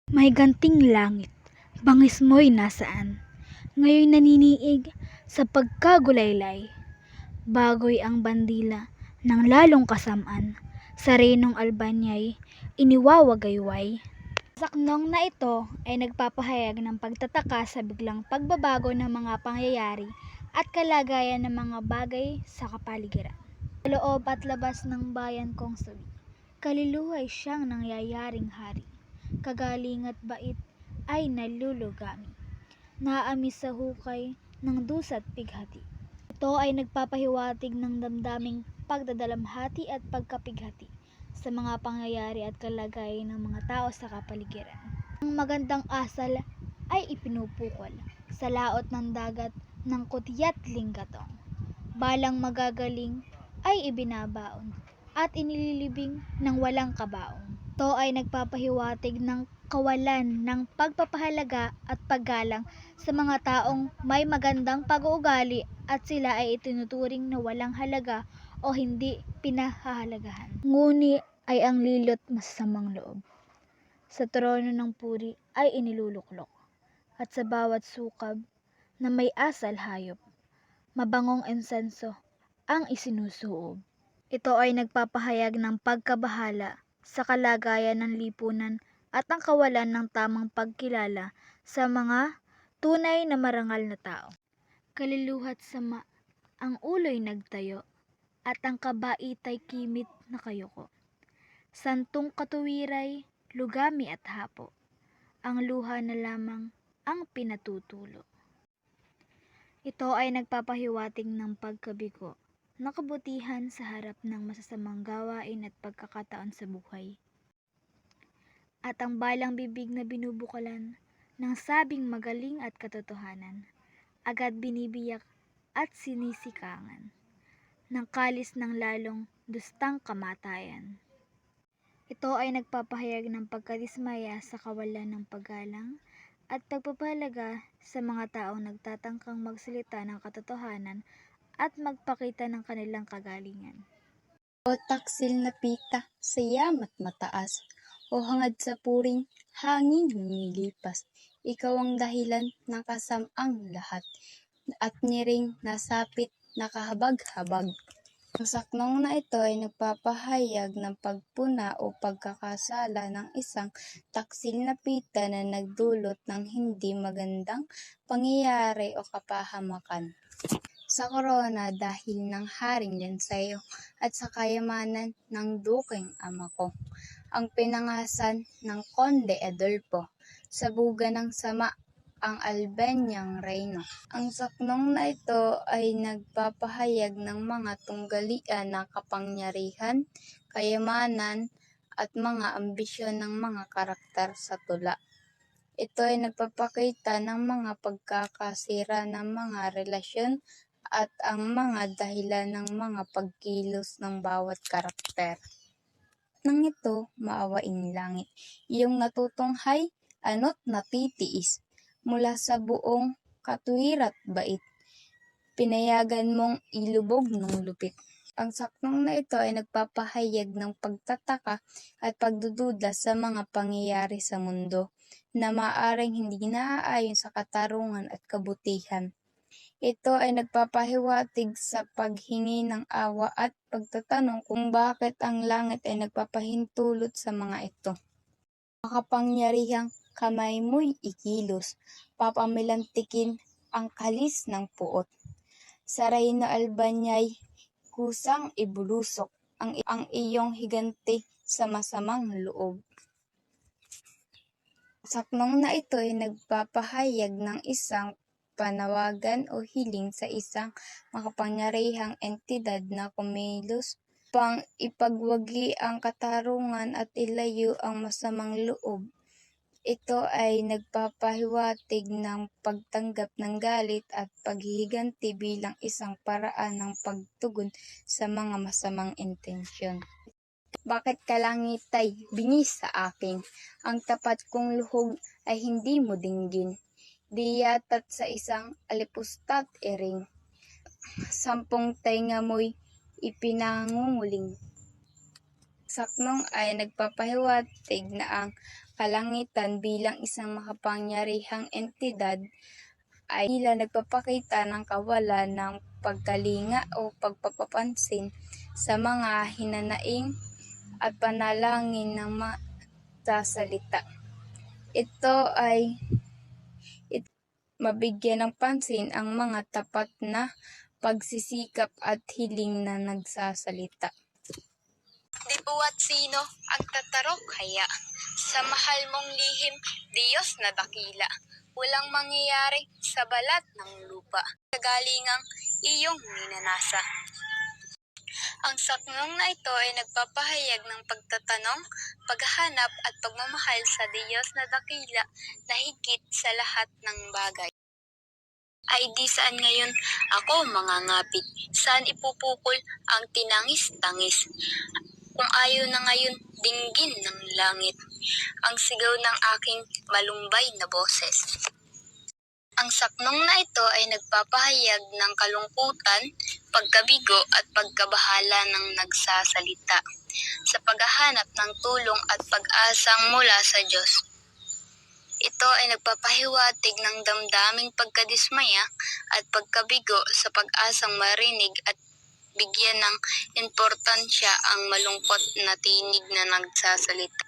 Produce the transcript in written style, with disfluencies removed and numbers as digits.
May ganting langit, bangis mo'y nasaan? Ngayon naniniig sa pagkagulaylay. Bagoy ang bandila ng lalong kasamaan. Sa Reynong Albanya'y iniwawagayway. Saknong na ito ay nagpapahayag ng pagtataka sa biglang pagbabago ng mga pangyayari at kalagayan ng mga bagay sa kapaligiran. Sa loob at labas ng bayan kong sabi, kaliluhay siyang nangyayaring hari. Kagaling at bait ay nalulugami, naaamis sa hukay ng dusa't pighati. Ito ay nagpapahiwatig ng damdaming pagdadalamhati at pagkapighati sa mga pangyayari at kalagayan ng mga tao sa kapaligiran. Ang magandang asal ay ipinupukol sa laot ng dagat ng kutya't linggatong. Balang magagaling ay ibinabaon at inililibing ng walang kabaong. Ito ay nagpapahiwatig ng kawalan ng pagpapahalaga at paggalang sa mga taong may magandang pag-uugali at sila ay itinuturing na walang halaga o hindi pinahahalagahan. Nguni ay ang lilot masasamang loob. Sa trono ng puri ay iniluluklok at sa bawat sukab na may asal hayop, mabangong insenso ang isinusuob. Ito ay nagpapahayag ng pagkabahala sa kalagayan ng lipunan at ang kawalan ng tamang pagkilala sa mga tunay na marangal na tao. Kaliluhat sama ang ulo'y nagtayo at ang kabaitay kimit na kayoko. Santong katuwiray, lugami at hapo, ang luha na lamang ang pinatutulo. Ito ay nagpapahiwatig ng pagkabigo na kabutihan sa harap ng masasamang gawain at pagkakataon sa buhay. At ang balang bibig na binubukalan ng sabing magaling at katotohanan, agad binibiyak at sinisikangan ng kalis ng lalong dustang kamatayan. Ito ay nagpapahayag ng pagkadismaya sa kawalan ng paggalang at pagpapahalaga sa mga taong nagtatangkang magsalita ng katotohanan at magpakita ng kanilang kagalingan. O taksil na pita sa yamat mataas, o hangad sa puring hangin lumilipas, ikaw ang dahilan ng kasamang lahat, at niring nasapit nakahabag-habag. Ang saknong na ito ay nagpapahayag ng pagpuna o pagkakasala ng isang taksil na pita na nagdulot ng hindi magandang pangyayari o kapahamakan sa korona dahil ng haring Lansayo at sa kayamanan ng dukeng ama ko, ang pinangasan ng Konde Adolfo, sa buga ng sama ang Albanyang Reyno. Ang saknong na ito ay nagpapahayag ng mga tunggalian ng kapangyarihan, kayamanan, at mga ambisyon ng mga karakter sa tula. Ito ay nagpapakita ng mga pagkakasira ng mga relasyon at ang mga dahilan ng mga pagkilos ng bawat karakter. Nang ito, maawaing langit, iyong natutunghay, ano't natitiis, mula sa buong katuwira't bait, pinayagan mong ilubog ng lupit. Ang saknong na ito ay nagpapahayag ng pagtataka at pagdududa sa mga pangyayari sa mundo na maaaring hindi naaayon sa katarungan at kabutihan. Ito ay nagpapahiwatig sa paghingi ng awa at pagtatanong kung bakit ang langit ay nagpapahintulot sa mga ito. Makapangyarihang kamay mo'y ikilos, papamilantikin ang kalis ng puot. Sa Reyno Albanya'y kusang ibulusok ang iyong higante sa masamang loob. Saknong na ito ay nagpapahayag ng isang panawagan o hiling sa isang makapangyarihang entidad na kumilos pang ipagwagi ang katarungan at ilayo ang masamang loob. Ito ay nagpapahiwatig ng pagtanggap ng galit at paghihiganti bilang isang paraan ng pagtugon sa mga masamang intensyon. Bakit ka langitay bingis sa akin? Ang tapat kong luhog ay hindi mo dinggin. Di yatat sa isang alipustat ering, 10 tainga mo'y ipinangunguling. saknong ay nagpapahiwatig na ang kalangitan bilang isang makapangyarihang entidad ay tila nagpapakita ng kawalan ng pagkalinga o pagpapapansin sa mga hinanaing at panalangin ng magsasalita. Ito ay mabigyan ng pansin ang mga tapat na pagsisikap at hiling na nagsasalita. Di buwat sino ang tatarok kaya, sa mahal mong lihim, Diyos na dakila, walang mangyayari sa balat ng lupa, kagalingang iyong minanasa. Ang saknong na ito ay nagpapahayag ng pagtatanong, paghahanap at pagmamahal sa Diyos na dakila na higit sa lahat ng bagay. Ay di saan ngayon ako mangangapit, saan ipupukol ang tinangis-tangis. Kung ayaw na ngayon dinggin ng langit, ang sigaw ng aking malumbay na boses. Ang saknong na ito ay nagpapahayag ng kalungkutan, pagkabigo at pagkabahala ng nagsasalita sa paghahanap ng tulong at pag-asang mula sa Diyos. Ito ay nagpapahiwatig ng damdaming pagkadismaya at pagkabigo sa pag-asang marinig at bigyan ng importansya ang malungkot na tinig na nagsasalita.